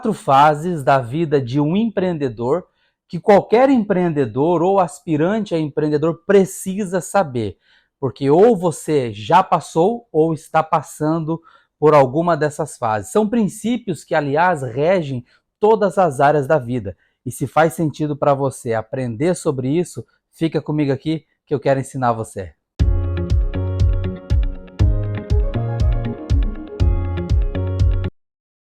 4 fases da vida de um empreendedor que qualquer empreendedor ou aspirante a empreendedor precisa saber, porque ou você já passou ou está passando por alguma dessas fases. São princípios que, aliás, regem todas as áreas da vida. E se faz sentido para você aprender sobre isso, fica comigo aqui que eu quero ensinar você.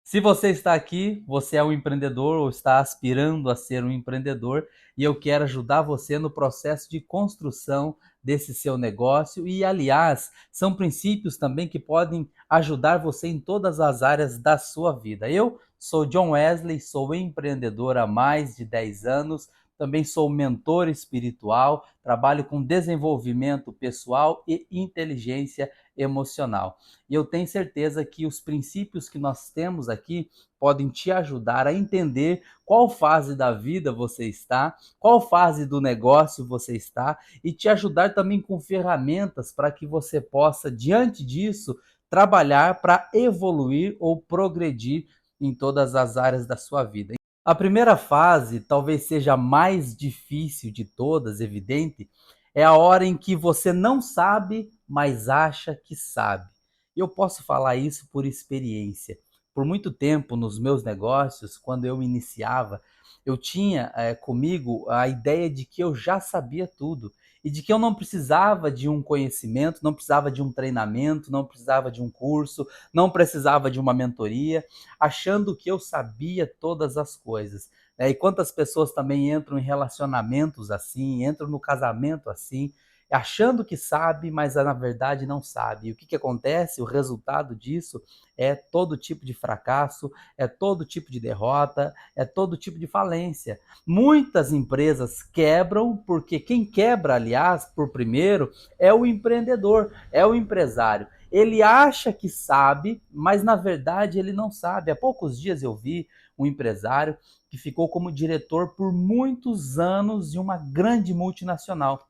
Se você está aqui, você é um empreendedor ou está aspirando a ser um empreendedor e eu quero ajudar você no processo de construção desse seu negócio e, aliás, são princípios também que podem ajudar você em todas as áreas da sua vida. Eu sou John Wesley, sou empreendedor há mais de 10 anos, também sou mentor espiritual, trabalho com desenvolvimento pessoal e inteligência emocional. E eu tenho certeza que os princípios que nós temos aqui podem te ajudar a entender qual fase da vida você está, qual fase do negócio você está e te ajudar também com ferramentas para que você possa, diante disso, trabalhar para evoluir ou progredir em todas as áreas da sua vida. A primeira fase, talvez seja a mais difícil de todas, evidente, é a hora em que você não sabe, mas acha que sabe. E eu posso falar isso por experiência. Por muito tempo nos meus negócios, quando eu iniciava, eu tinha comigo a ideia de que eu já sabia tudo e de que eu não precisava de um conhecimento, não precisava de um treinamento, não precisava de um curso, não precisava de uma mentoria, achando que eu sabia todas as coisas. E quantas pessoas também entram em relacionamentos assim, entram no casamento assim, achando que sabe, mas na verdade não sabe. E o que acontece? O resultado disso é todo tipo de fracasso, é todo tipo de derrota, é todo tipo de falência. Muitas empresas quebram porque quem quebra, aliás, por primeiro, é o empreendedor, é o empresário. Ele acha que sabe, mas na verdade ele não sabe. Há poucos dias eu vi um empresário que ficou como diretor por muitos anos de uma grande multinacional.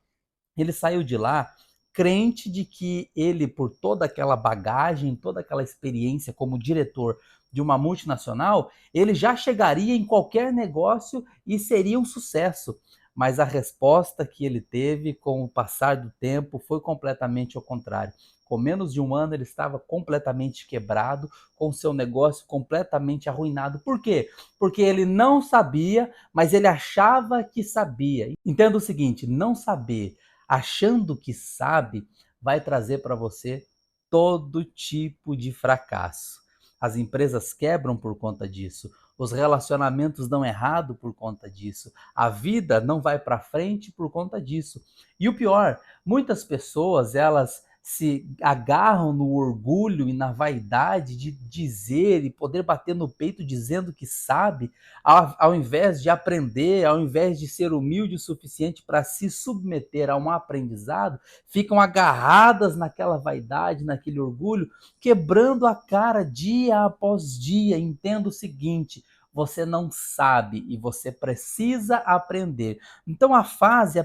Ele saiu de lá crente de que ele, por toda aquela bagagem, toda aquela experiência como diretor de uma multinacional, ele já chegaria em qualquer negócio e seria um sucesso. Mas a resposta que ele teve com o passar do tempo foi completamente ao contrário. Com menos de um ano ele estava completamente quebrado, com seu negócio completamente arruinado. Por quê? Porque ele não sabia, mas ele achava que sabia. Entenda o seguinte: não saber achando que sabe, vai trazer para você todo tipo de fracasso. As empresas quebram por conta disso, os relacionamentos dão errado por conta disso, a vida não vai para frente por conta disso. E o pior, muitas pessoas, elas se agarram no orgulho e na vaidade de dizer e poder bater no peito dizendo que sabe, ao invés de aprender, ao invés de ser humilde o suficiente para se submeter a um aprendizado, ficam agarradas naquela vaidade, naquele orgulho, quebrando a cara dia após dia. Entenda o seguinte: você não sabe e você precisa aprender. Então a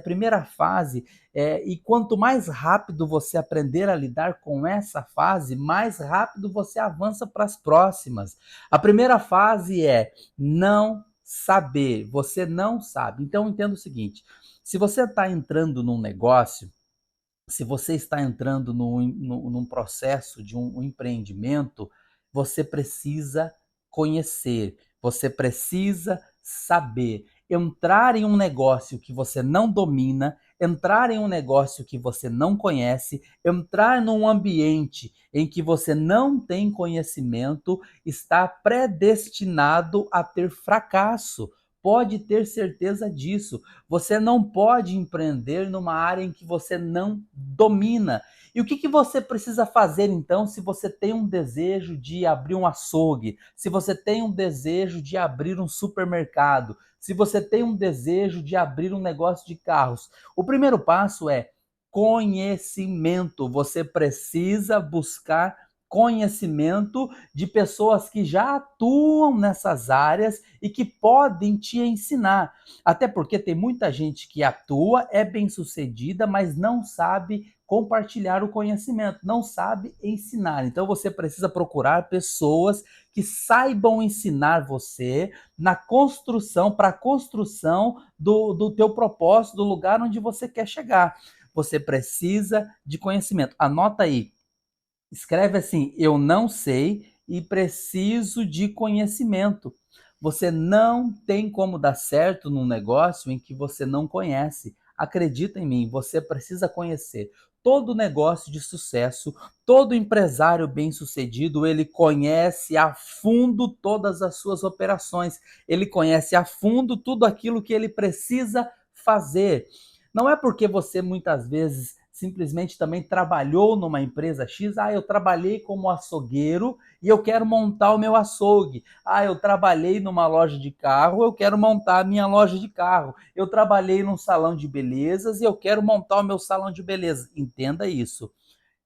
primeira fase, e quanto mais rápido você aprender a lidar com essa fase, mais rápido você avança para as próximas. A primeira fase é não saber, você não sabe. Então entenda o seguinte: se você está entrando num negócio, se você está entrando num processo de um empreendimento, você precisa conhecer, você precisa saber. Entrar em um negócio que você não domina, entrar em um negócio que você não conhece, entrar num ambiente em que você não tem conhecimento, está predestinado a ter fracasso. Pode ter certeza disso. Você não pode empreender numa área em que você não domina. E o que você precisa fazer então se você tem um desejo de abrir um açougue, se você tem um desejo de abrir um supermercado, se você tem um desejo de abrir um negócio de carros? O primeiro passo é conhecimento. Você precisa buscar conhecimento de pessoas que já atuam nessas áreas e que podem te ensinar. Até porque tem muita gente que atua, é bem-sucedida, mas não sabe compartilhar o conhecimento, não sabe ensinar. Então você precisa procurar pessoas que saibam ensinar você na construção, para a construção do teu propósito, do lugar onde você quer chegar. Você precisa de conhecimento. Anota aí. Escreve assim: eu não sei e preciso de conhecimento. Você não tem como dar certo num negócio em que você não conhece. Acredita em mim, você precisa conhecer. Todo negócio de sucesso, todo empresário bem-sucedido, ele conhece a fundo todas as suas operações. Ele conhece a fundo tudo aquilo que ele precisa fazer. Não é porque você muitas vezes simplesmente também trabalhou numa empresa X. Ah, eu trabalhei como açougueiro e eu quero montar o meu açougue. Ah, eu trabalhei numa loja de carro, eu quero montar a minha loja de carro. Eu trabalhei num salão de belezas e eu quero montar o meu salão de beleza. Entenda isso.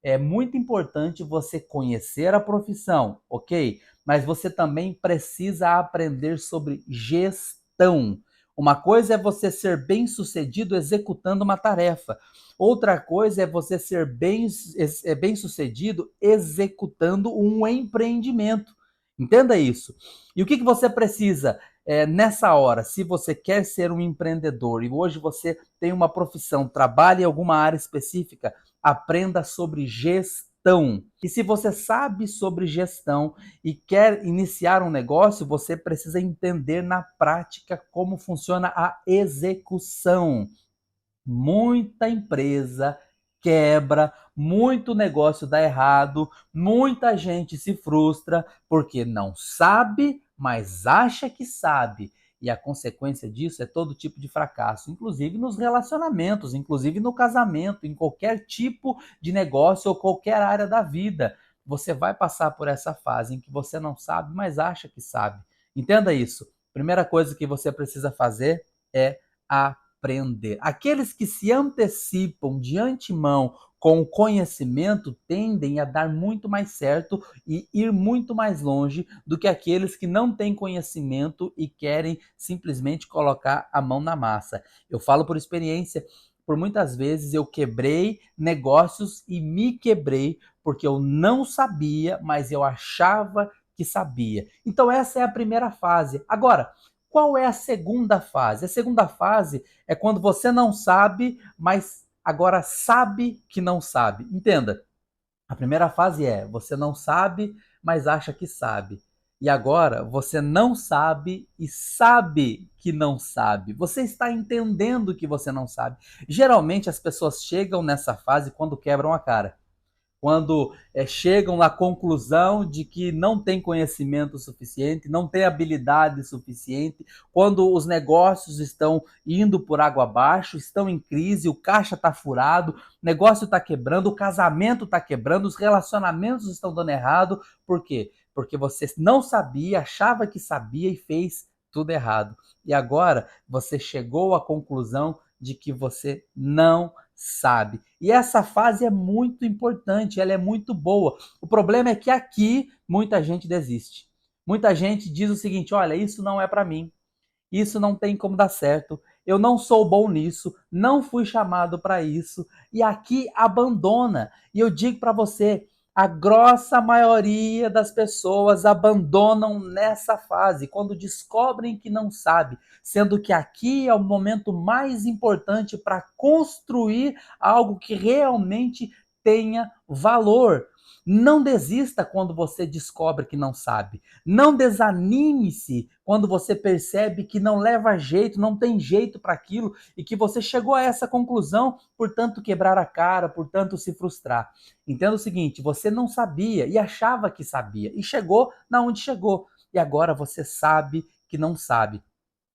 É muito importante você conhecer a profissão, ok? Mas você também precisa aprender sobre gestão. Uma coisa é você ser bem-sucedido executando uma tarefa. Outra coisa é você ser bem-sucedido executando um empreendimento. Entenda isso. E o que você precisa nessa hora? Se você quer ser um empreendedor e hoje você tem uma profissão, trabalha em alguma área específica, aprenda sobre gestão. E se você sabe sobre gestão e quer iniciar um negócio, você precisa entender na prática como funciona a execução. Muita empresa quebra, muito negócio dá errado, muita gente se frustra porque não sabe, mas acha que sabe. E a consequência disso é todo tipo de fracasso, inclusive nos relacionamentos, inclusive no casamento, em qualquer tipo de negócio ou qualquer área da vida. Você vai passar por essa fase em que você não sabe, mas acha que sabe. Entenda isso. Primeira coisa que você precisa fazer é aprender. Aqueles que se antecipam de antemão com o conhecimento tendem a dar muito mais certo e ir muito mais longe do que aqueles que não têm conhecimento e querem simplesmente colocar a mão na massa. Eu falo por experiência, por muitas vezes eu quebrei negócios e me quebrei porque eu não sabia, mas eu achava que sabia. Então essa é a primeira fase. Agora, qual é a segunda fase? A segunda fase é quando você não sabe, mas agora sabe que não sabe. Entenda, a primeira fase é você não sabe, mas acha que sabe. E agora você não sabe e sabe que não sabe. Você está entendendo que você não sabe. Geralmente as pessoas chegam nessa fase quando quebram a cara, quando chegam à conclusão de que não tem conhecimento suficiente, não tem habilidade suficiente, quando os negócios estão indo por água abaixo, estão em crise, o caixa está furado, o negócio está quebrando, o casamento está quebrando, os relacionamentos estão dando errado. Por quê? Porque você não sabia, achava que sabia e fez tudo errado. E agora você chegou à conclusão de que você não sabe. E essa fase é muito importante, ela é muito boa. O problema é que aqui muita gente desiste. Muita gente diz o seguinte: olha, isso não é para mim, isso não tem como dar certo, eu não sou bom nisso, não fui chamado para isso, e aqui abandona. E eu digo para você, a grossa maioria das pessoas abandonam nessa fase, quando descobrem que não sabe, sendo que aqui é o momento mais importante para construir algo que realmente tenha valor. Não desista quando você descobre que não sabe. Não desanime-se quando você percebe que não leva jeito, não tem jeito para aquilo e que você chegou a essa conclusão, portanto quebrar a cara, portanto se frustrar. Entenda o seguinte, você não sabia e achava que sabia e chegou na onde chegou e agora você sabe que não sabe.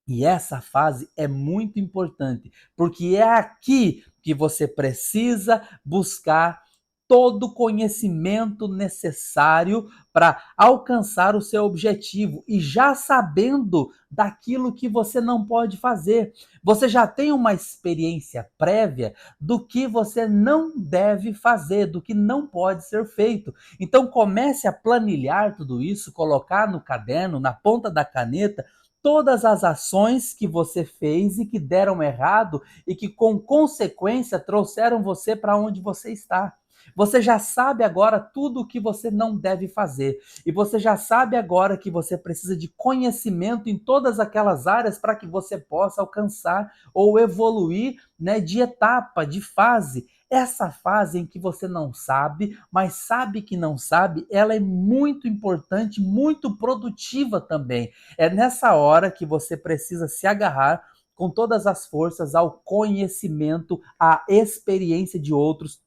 E essa fase é muito importante, porque é aqui que você precisa buscar todo o conhecimento necessário para alcançar o seu objetivo. E já sabendo daquilo que você não pode fazer. Você já tem uma experiência prévia do que você não deve fazer, do que não pode ser feito. Então comece a planilhar tudo isso, colocar no caderno, na ponta da caneta, todas as ações que você fez e que deram errado e que com consequência trouxeram você para onde você está. Você já sabe agora tudo o que você não deve fazer. E você já sabe agora que você precisa de conhecimento em todas aquelas áreas para que você possa alcançar ou evoluir, né, de etapa, de fase. Essa fase em que você não sabe, mas sabe que não sabe, ela é muito importante, muito produtiva também. É nessa hora que você precisa se agarrar com todas as forças ao conhecimento, à experiência de outros.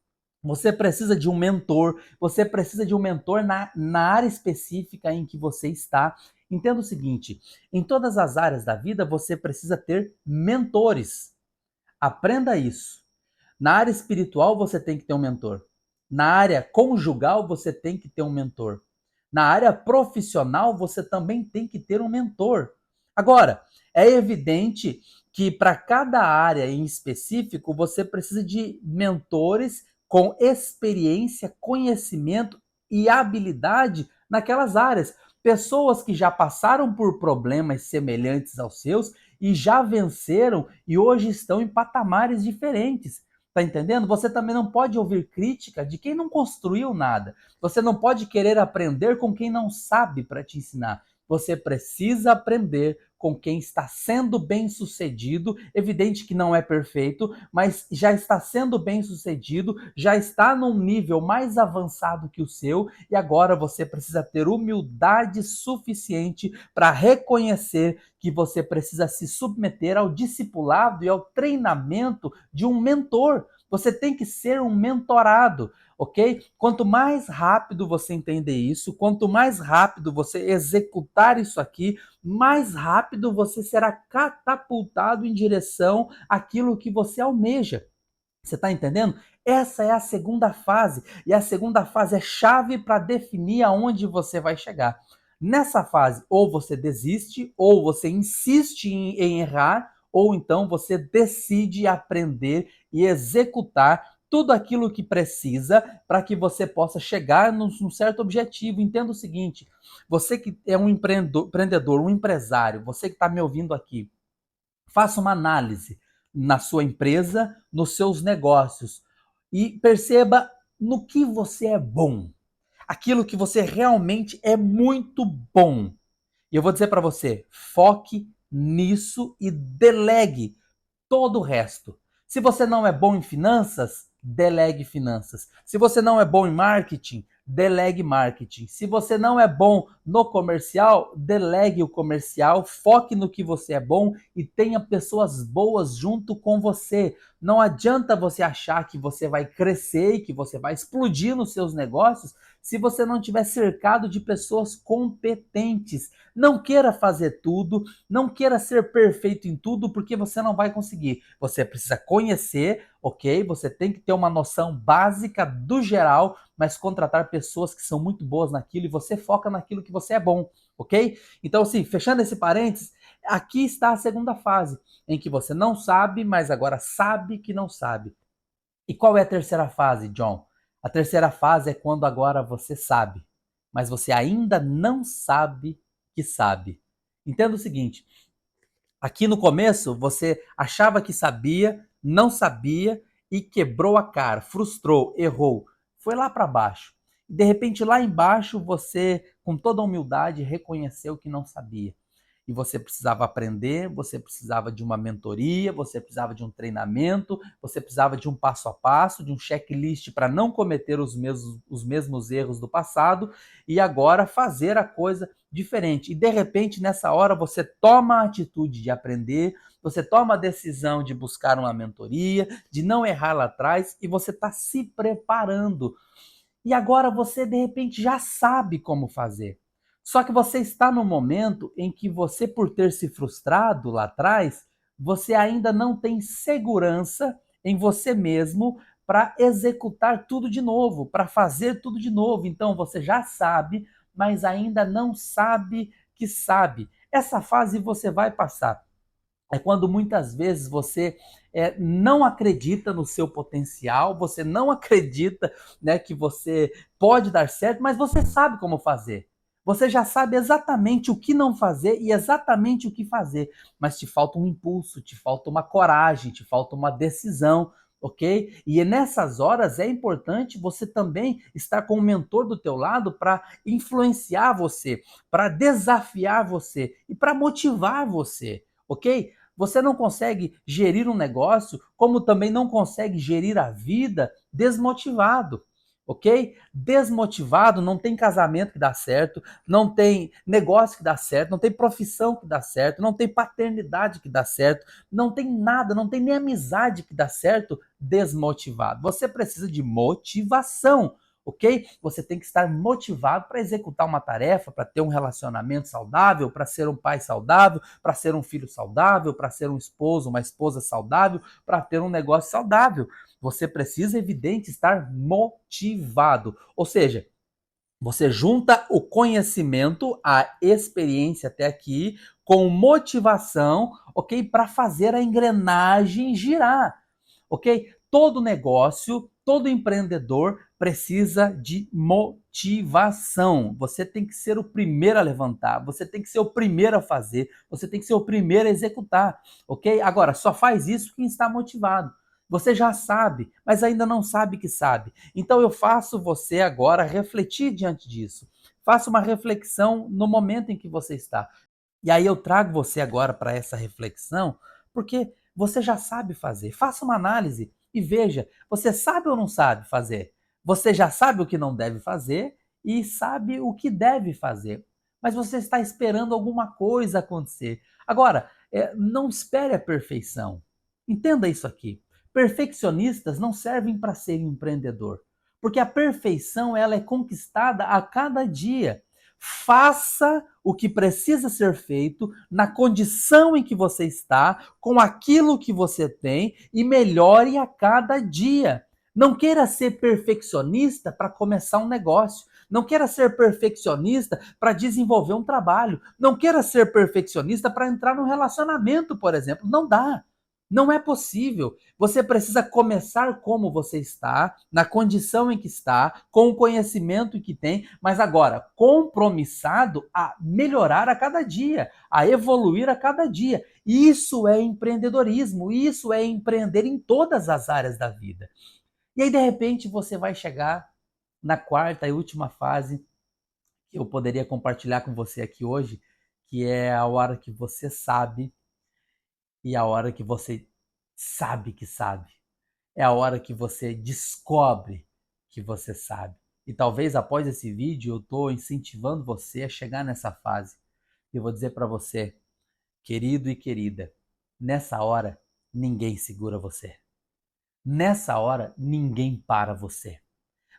Você precisa de um mentor, você precisa de um mentor na área específica em que você está. Entenda o seguinte: em todas as áreas da vida você precisa ter mentores. Aprenda isso. Na área espiritual você tem que ter um mentor. Na área conjugal você tem que ter um mentor. Na área profissional você também tem que ter um mentor. Agora, é evidente que para cada área em específico você precisa de mentores com experiência, conhecimento e habilidade naquelas áreas. Pessoas que já passaram por problemas semelhantes aos seus e já venceram e hoje estão em patamares diferentes. Tá entendendo? Você também não pode ouvir crítica de quem não construiu nada. Você não pode querer aprender com quem não sabe para te ensinar. Você precisa aprender com quem está sendo bem-sucedido, evidente que não é perfeito, mas já está sendo bem-sucedido, já está num nível mais avançado que o seu, e agora você precisa ter humildade suficiente para reconhecer que você precisa se submeter ao discipulado e ao treinamento de um mentor. Você tem que ser um mentorado, ok? Quanto mais rápido você entender isso, quanto mais rápido você executar isso aqui, mais rápido você será catapultado em direção àquilo que você almeja. Você está entendendo? Essa é a segunda fase. E a segunda fase é chave para definir aonde você vai chegar. Nessa fase, ou você desiste, ou você insiste em errar, ou então você decide aprender e executar tudo aquilo que precisa para que você possa chegar num certo objetivo. Entenda o seguinte: você que é um empreendedor, um empresário, você que está me ouvindo aqui, faça uma análise na sua empresa, nos seus negócios e perceba no que você é bom. Aquilo que você realmente é muito bom. E eu vou dizer para você, foque nisso e delegue todo o resto. Se você não é bom em finanças, delegue finanças. Se você não é bom em marketing, delegue marketing. Se você não é bom no comercial, delegue o comercial, foque no que você é bom e tenha pessoas boas junto com você. Não adianta você achar que você vai crescer e que você vai explodir nos seus negócios se você não estiver cercado de pessoas competentes. Não queira fazer tudo, não queira ser perfeito em tudo, porque você não vai conseguir. Você precisa conhecer, ok? Você tem que ter uma noção básica do geral, mas contratar pessoas que são muito boas naquilo e você foca naquilo que você é bom, ok? Então, assim, fechando esse parênteses, aqui está a segunda fase, em que você não sabe, mas agora sabe que não sabe. E qual é a terceira fase, John? A terceira fase é quando agora você sabe, mas você ainda não sabe que sabe. Entenda o seguinte: aqui no começo você achava que sabia, não sabia e quebrou a cara, frustrou, errou, foi lá para baixo. De repente, lá embaixo, você, com toda a humildade, reconheceu que não sabia e você precisava aprender, você precisava de uma mentoria, você precisava de um treinamento, você precisava de um passo a passo, de um checklist para não cometer os mesmos erros do passado e agora fazer a coisa diferente. E de repente, nessa hora, você toma a atitude de aprender, você toma a decisão de buscar uma mentoria, de não errar lá atrás e você está se preparando. E agora você, de repente, já sabe como fazer. Só que você está no momento em que você, por ter se frustrado lá atrás, você ainda não tem segurança em você mesmo para executar tudo de novo, para fazer tudo de novo. Então você já sabe, mas ainda não sabe que sabe. Essa fase você vai passar. É quando muitas vezes você não acredita no seu potencial, você não acredita, né, que você pode dar certo, mas você sabe como fazer. Você já sabe exatamente o que não fazer e exatamente o que fazer, mas te falta um impulso, te falta uma coragem, te falta uma decisão, ok? E nessas horas é importante você também estar com o mentor do teu lado para influenciar você, para desafiar você e para motivar você, ok? Você não consegue gerir um negócio, como também não consegue gerir a vida desmotivado, ok? Desmotivado, não tem casamento que dá certo, não tem negócio que dá certo, não tem profissão que dá certo, não tem paternidade que dá certo, não tem nada, não tem nem amizade que dá certo desmotivado. Você precisa de motivação, ok? Você tem que estar motivado para executar uma tarefa, para ter um relacionamento saudável, para ser um pai saudável, para ser um filho saudável, para ser um esposo, uma esposa saudável, para ter um negócio saudável. Você precisa, evidente, estar motivado. Ou seja, você junta o conhecimento, a experiência até aqui, com motivação, ok? Para fazer a engrenagem girar, ok? Todo negócio, todo empreendedor precisa de motivação. Você tem que ser o primeiro a levantar, você tem que ser o primeiro a fazer, você tem que ser o primeiro a executar, ok? Agora, só faz isso quem está motivado. Você já sabe, mas ainda não sabe que sabe. Então eu faço você agora refletir diante disso. Faça uma reflexão no momento em que você está. E aí eu trago você agora para essa reflexão, porque você já sabe fazer. Faça uma análise e veja, você sabe ou não sabe fazer? Você já sabe o que não deve fazer e sabe o que deve fazer. Mas você está esperando alguma coisa acontecer. Agora, não espere a perfeição. Entenda isso aqui. Perfeccionistas não servem para ser empreendedor, porque a perfeição ela é conquistada a cada dia. Faça o que precisa ser feito na condição em que você está, com aquilo que você tem e melhore a cada dia. Não queira ser perfeccionista para começar um negócio. Não queira ser perfeccionista para desenvolver um trabalho. Não queira ser perfeccionista para entrar num relacionamento, por exemplo. Não dá. Não é possível. Você precisa começar como você está, na condição em que está, com o conhecimento que tem, mas agora compromissado a melhorar a cada dia, a evoluir a cada dia. Isso é empreendedorismo, isso é empreender em todas as áreas da vida. E aí, de repente, você vai chegar na quarta e última fase que eu poderia compartilhar com você aqui hoje, que é a hora que você sabe e a hora que você sabe que sabe. É a hora que você descobre que você sabe. E talvez após esse vídeo eu estou incentivando você a chegar nessa fase. E eu vou dizer para você, querido e querida, nessa hora ninguém segura você. Nessa hora ninguém para você.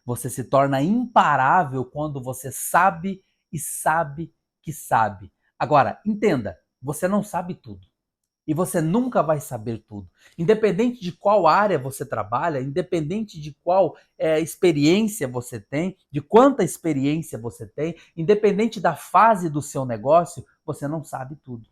Você se torna imparável quando você sabe e sabe que sabe. Agora, entenda, você não sabe tudo. E você nunca vai saber tudo. Independente de qual área você trabalha, independente de qual experiência você tem, de quanta experiência você tem, independente da fase do seu negócio, você não sabe tudo.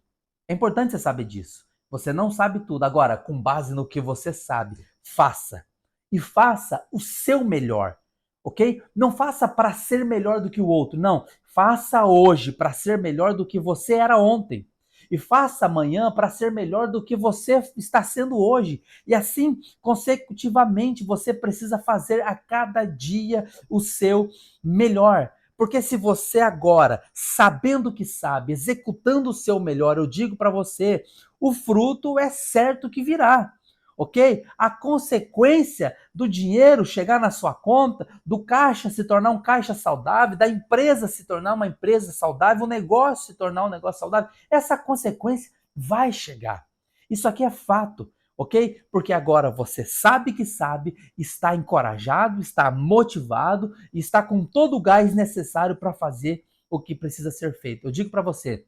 É importante você saber disso. Você não sabe tudo. Agora, com base no que você sabe, faça. E faça o seu melhor, ok? Não faça para ser melhor do que o outro. Não. Faça hoje para ser melhor do que você era ontem. E faça amanhã para ser melhor do que você está sendo hoje. E assim, consecutivamente, você precisa fazer a cada dia o seu melhor. Porque se você agora, sabendo que sabe, executando o seu melhor, eu digo para você, o fruto é certo que virá. Ok? A consequência do dinheiro chegar na sua conta, do caixa se tornar um caixa saudável, da empresa se tornar uma empresa saudável, o negócio se tornar um negócio saudável, essa consequência vai chegar. Isso aqui é fato, ok? Porque agora você sabe que sabe, está encorajado, está motivado, está com todo o gás necessário para fazer o que precisa ser feito. Eu digo para você,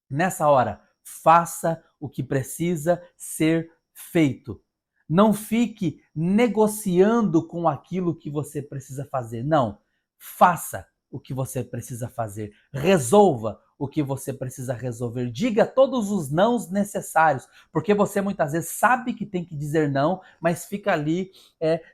nessa hora, faça o que precisa ser feito. Não fique negociando com aquilo que você precisa fazer. Não. Faça o que você precisa fazer. Resolva o que você precisa resolver. Diga todos os nãos necessários, porque você muitas vezes sabe que tem que dizer não, mas fica ali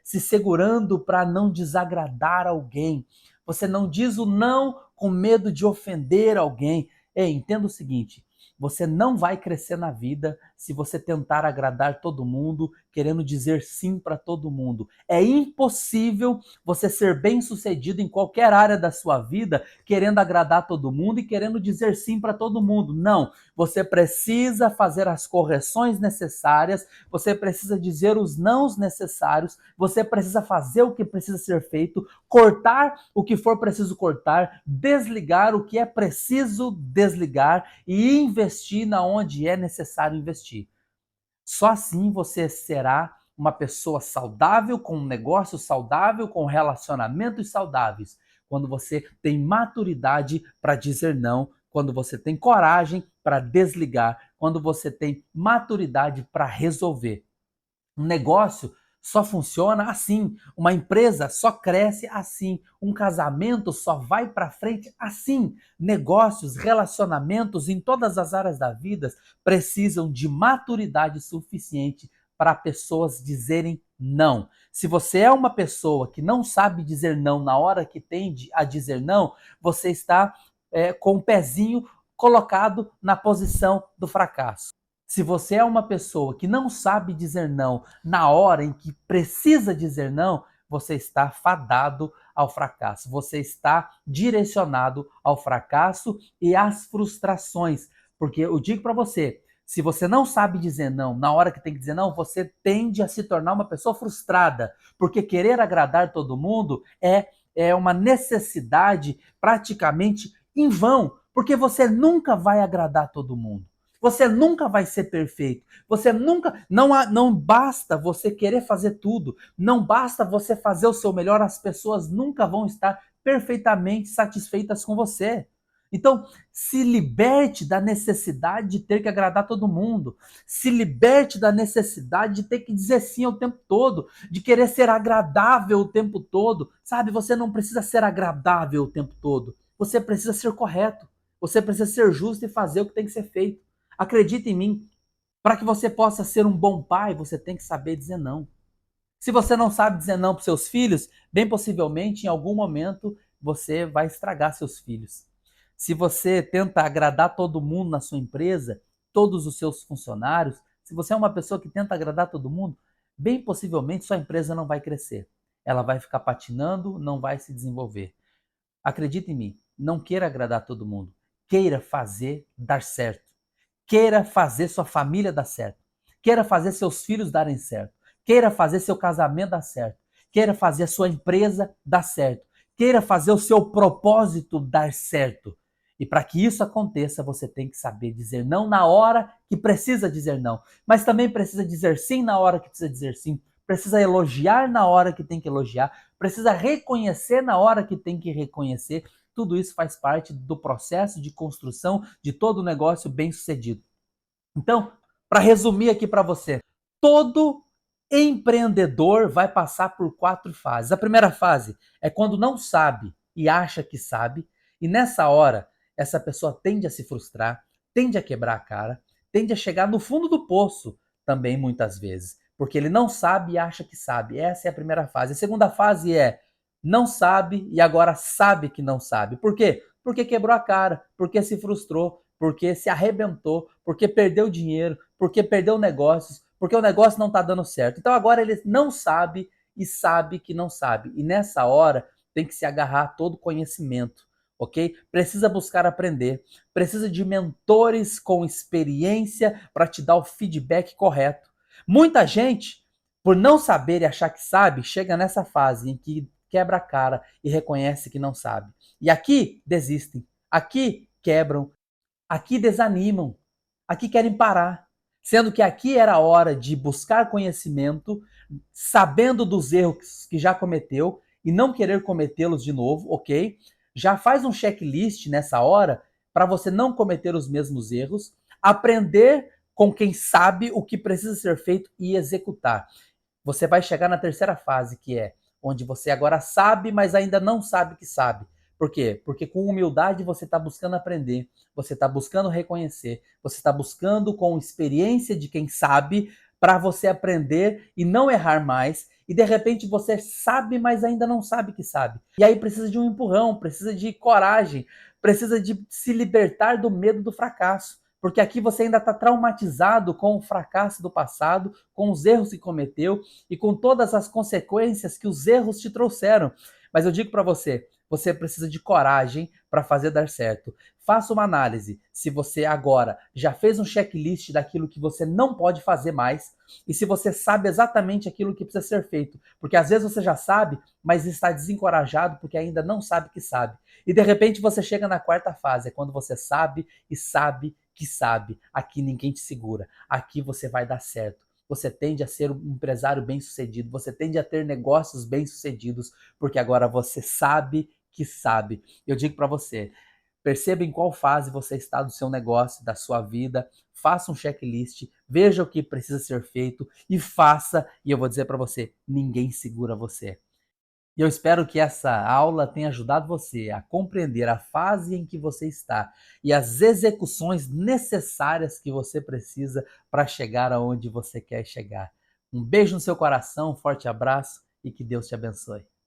se segurando para não desagradar alguém. Você não diz o não com medo de ofender alguém. Ei, entenda o seguinte: você não vai crescer na vida se você tentar agradar todo mundo, querendo dizer sim para todo mundo. É impossível você ser bem-sucedido em qualquer área da sua vida, querendo agradar todo mundo e querendo dizer sim para todo mundo. Não, você precisa fazer as correções necessárias, você precisa dizer os nãos necessários, você precisa fazer o que precisa ser feito, cortar o que for preciso cortar, desligar o que é preciso desligar e investir na onde é necessário investir. Só assim você será uma pessoa saudável, com um negócio saudável, com relacionamentos saudáveis. Quando você tem maturidade para dizer não, quando você tem coragem para desligar, quando você tem maturidade para resolver. Um negócio só funciona assim, uma empresa só cresce assim, um casamento só vai para frente assim. Negócios, relacionamentos em todas as áreas da vida precisam de maturidade suficiente para pessoas dizerem não. Se você é uma pessoa que não sabe dizer não na hora que tende a dizer não, você está com o pezinho colocado na posição do fracasso. Se você é uma pessoa que não sabe dizer não na hora em que precisa dizer não, você está fadado ao fracasso. Você está direcionado ao fracasso e às frustrações. Porque eu digo para você, se você não sabe dizer não na hora que tem que dizer não, você tende a se tornar uma pessoa frustrada. Porque querer agradar todo mundo é uma necessidade praticamente em vão. Porque você nunca vai agradar todo mundo. Você nunca vai ser perfeito. Você nunca. Não basta você querer fazer tudo. Não basta você fazer o seu melhor. As pessoas nunca vão estar perfeitamente satisfeitas com você. Então, se liberte da necessidade de ter que agradar todo mundo. Se liberte da necessidade de ter que dizer sim o tempo todo, de querer ser agradável o tempo todo. Sabe, você não precisa ser agradável o tempo todo. Você precisa ser correto. Você precisa ser justo e fazer o que tem que ser feito. Acredita em mim, para que você possa ser um bom pai, você tem que saber dizer não. Se você não sabe dizer não para seus filhos, bem possivelmente em algum momento você vai estragar seus filhos. Se você tenta agradar todo mundo na sua empresa, todos os seus funcionários, se você é uma pessoa que tenta agradar todo mundo, bem possivelmente sua empresa não vai crescer. Ela vai ficar patinando, não vai se desenvolver. Acredita em mim, não queira agradar todo mundo. Queira fazer dar certo. Queira fazer sua família dar certo. Queira fazer seus filhos darem certo. Queira fazer seu casamento dar certo. Queira fazer a sua empresa dar certo. Queira fazer o seu propósito dar certo. E para que isso aconteça, você tem que saber dizer não na hora que precisa dizer não. Mas também precisa dizer sim na hora que precisa dizer sim. Precisa elogiar na hora que tem que elogiar. Precisa reconhecer na hora que tem que reconhecer. Tudo isso faz parte do processo de construção de todo negócio bem-sucedido. Então, para resumir aqui para você, todo empreendedor vai passar por 4 fases. A primeira fase é quando não sabe e acha que sabe, e nessa hora essa pessoa tende a se frustrar, tende a quebrar a cara, tende a chegar no fundo do poço também muitas vezes, porque ele não sabe e acha que sabe. Essa é a primeira fase. A segunda fase é não sabe e agora sabe que não sabe. Por quê? Porque quebrou a cara, porque se frustrou, porque se arrebentou, porque perdeu dinheiro, porque perdeu negócios, porque o negócio não está dando certo. Então agora ele não sabe e sabe que não sabe. E nessa hora tem que se agarrar a todo conhecimento, ok? Precisa buscar aprender, precisa de mentores com experiência para te dar o feedback correto. Muita gente, por não saber e achar que sabe, chega nessa fase em que quebra a cara e reconhece que não sabe. E aqui desistem, aqui quebram, aqui desanimam, aqui querem parar. Sendo que aqui era a hora de buscar conhecimento, sabendo dos erros que já cometeu e não querer cometê-los de novo, ok? Já faz um checklist nessa hora para você não cometer os mesmos erros, aprender com quem sabe o que precisa ser feito e executar. Você vai chegar na terceira fase, que é onde você agora sabe, mas ainda não sabe que sabe. Por quê? Porque com humildade você está buscando aprender, você está buscando reconhecer, você está buscando com experiência de quem sabe para você aprender e não errar mais. E de repente você sabe, mas ainda não sabe que sabe. E aí precisa de um empurrão, precisa de coragem, precisa de se libertar do medo do fracasso. Porque aqui você ainda está traumatizado com o fracasso do passado, com os erros que cometeu e com todas as consequências que os erros te trouxeram. Mas eu digo para você, você precisa de coragem para fazer dar certo. Faça uma análise se você agora já fez um checklist daquilo que você não pode fazer mais e se você sabe exatamente aquilo que precisa ser feito. Porque às vezes você já sabe, mas está desencorajado porque ainda não sabe que sabe. E de repente você chega na quarta fase, é quando você sabe e sabe que sabe. Aqui ninguém te segura. Aqui você vai dar certo. Você tende a ser um empresário bem-sucedido, você tende a ter negócios bem-sucedidos, porque agora você sabe que sabe. Eu digo para você, perceba em qual fase você está do seu negócio, da sua vida, faça um checklist, veja o que precisa ser feito e faça, e eu vou dizer para você, ninguém segura você. E eu espero que essa aula tenha ajudado você a compreender a fase em que você está e as execuções necessárias que você precisa para chegar aonde você quer chegar. Um beijo no seu coração, um forte abraço e que Deus te abençoe.